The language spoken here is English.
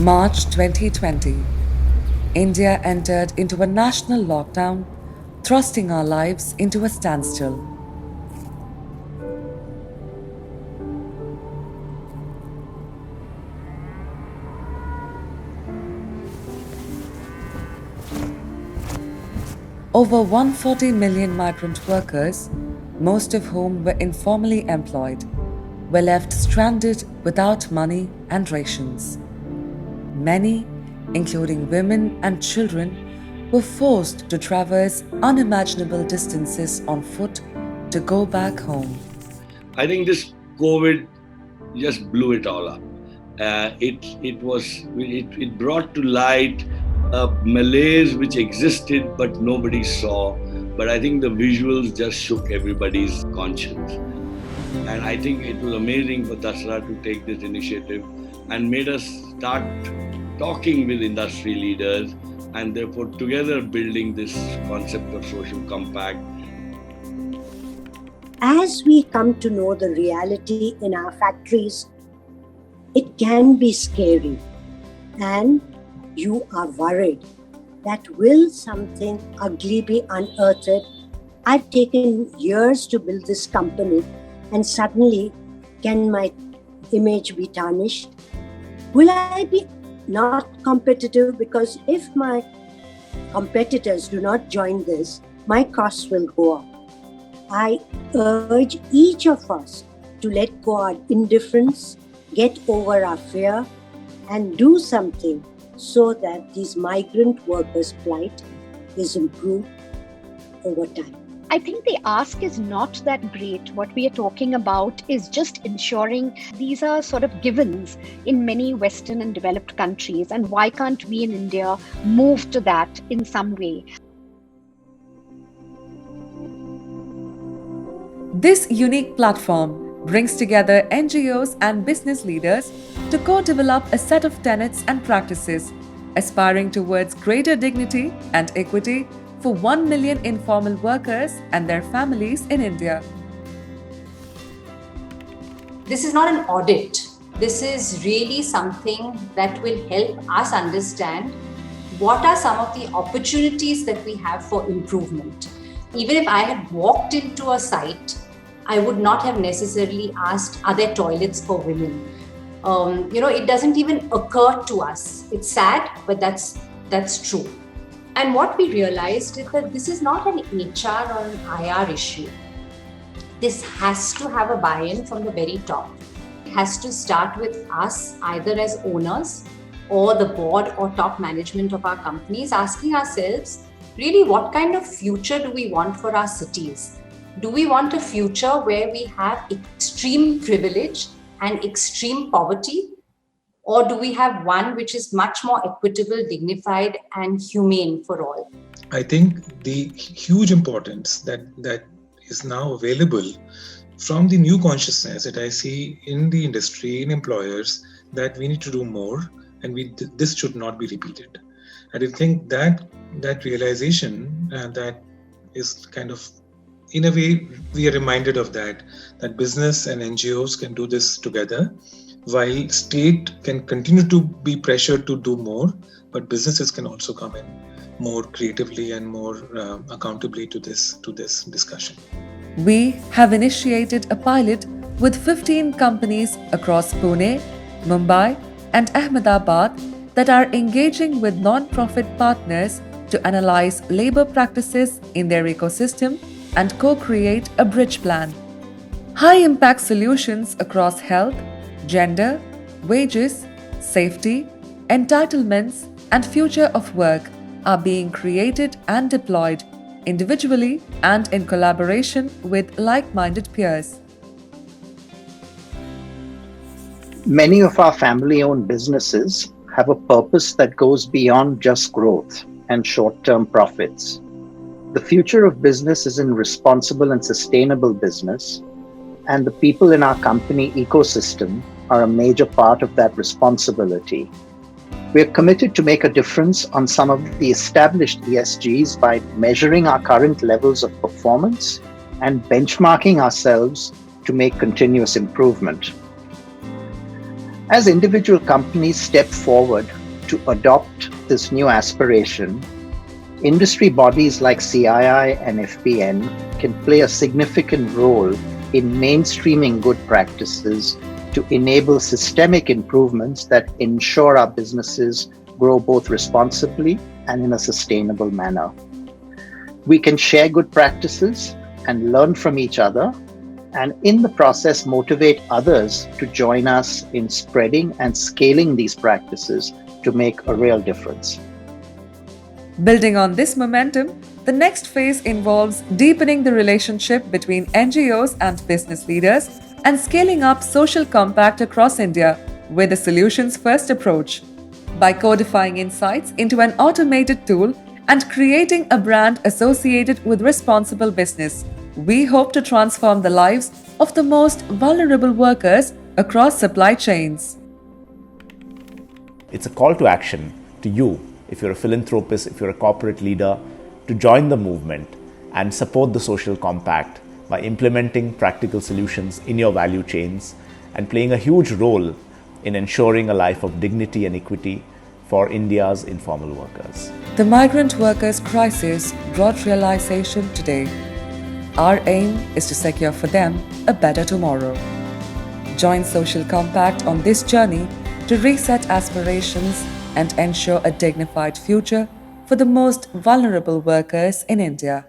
March 2020. India entered into a national lockdown, thrusting our lives into a standstill. Over 140 million migrant workers, most of whom were informally employed, were left stranded without money and rations. Many, including women and children, were forced to traverse unimaginable distances on foot to go back home. I think this COVID just blew it all up. It brought to light a malaise which existed but nobody saw. But I think the visuals just shook everybody's conscience. And I think it was amazing for Dasra to take this initiative and made us start talking with industry leaders and therefore together building this concept of social compact. As we come to know the reality in our factories, it can be scary, and you are worried that will something ugly be unearthed? I've taken years to build this company, and suddenly can my image be tarnished? Will I be not competitive? Because if my competitors do not join this, my costs will go up. I urge each of us to let go our indifference, get over our fear, and do something so that these migrant workers' plight is improved over time. I think the ask is not that great. What we are talking about is just ensuring these are sort of givens in many Western and developed countries. And why can't we in India move to that in some way? This unique platform brings together NGOs and business leaders to co-develop a set of tenets and practices aspiring towards greater dignity and equity for 1 million informal workers and their families in India. This is not an audit. This is really something that will help us understand what are some of the opportunities that we have for improvement. Even if I had walked into a site, I would not have necessarily asked, are there toilets for women? It doesn't even occur to us. It's sad, but that's true. And what we realized is that this is not an HR or an IR issue. This has to have a buy-in from the very top. It has to start with us, either as owners or the board or top management of our companies, asking ourselves, really, what kind of future do we want for our cities? Do we want a future where we have extreme privilege and extreme poverty? Or do we have one which is much more equitable, dignified, and humane for all? I think the huge importance that is now available from the new consciousness that I see in the industry, in employers, that we need to do more and this should not be repeated. And I think that realization that is kind of, in a way, we are reminded of that business and NGOs can do this together, while state can continue to be pressured to do more, but businesses can also come in more creatively and more accountably to this discussion. We have initiated a pilot with 15 companies across Pune, Mumbai, and Ahmedabad that are engaging with non-profit partners to analyze labor practices in their ecosystem and co-create a bridge plan. High-impact solutions across health, gender, wages, safety, entitlements, and future of work are being created and deployed individually and in collaboration with like-minded peers. Many of our family-owned businesses have a purpose that goes beyond just growth and short-term profits. The future of business is in responsible and sustainable business, and the people in our company ecosystem are a major part of that responsibility. We are committed to make a difference on some of the established ESGs by measuring our current levels of performance and benchmarking ourselves to make continuous improvement. As individual companies step forward to adopt this new aspiration, industry bodies like CII and FPN can play a significant role in mainstreaming good practices to enable systemic improvements that ensure our businesses grow both responsibly and in a sustainable manner. We can share good practices and learn from each other, and in the process motivate others to join us in spreading and scaling these practices to make a real difference. Building on this momentum, the next phase involves deepening the relationship between NGOs and business leaders and scaling up social compact across India with a solutions-first approach. By codifying insights into an automated tool and creating a brand associated with responsible business, we hope to transform the lives of the most vulnerable workers across supply chains. It's a call to action to you, if you're a philanthropist, if you're a corporate leader, to join the movement and support the social compact by implementing practical solutions in your value chains and playing a huge role in ensuring a life of dignity and equity for India's informal workers. The migrant workers' crisis brought realization today. Our aim is to secure for them a better tomorrow. Join Social Compact on this journey to reset aspirations and ensure a dignified future for the most vulnerable workers in India.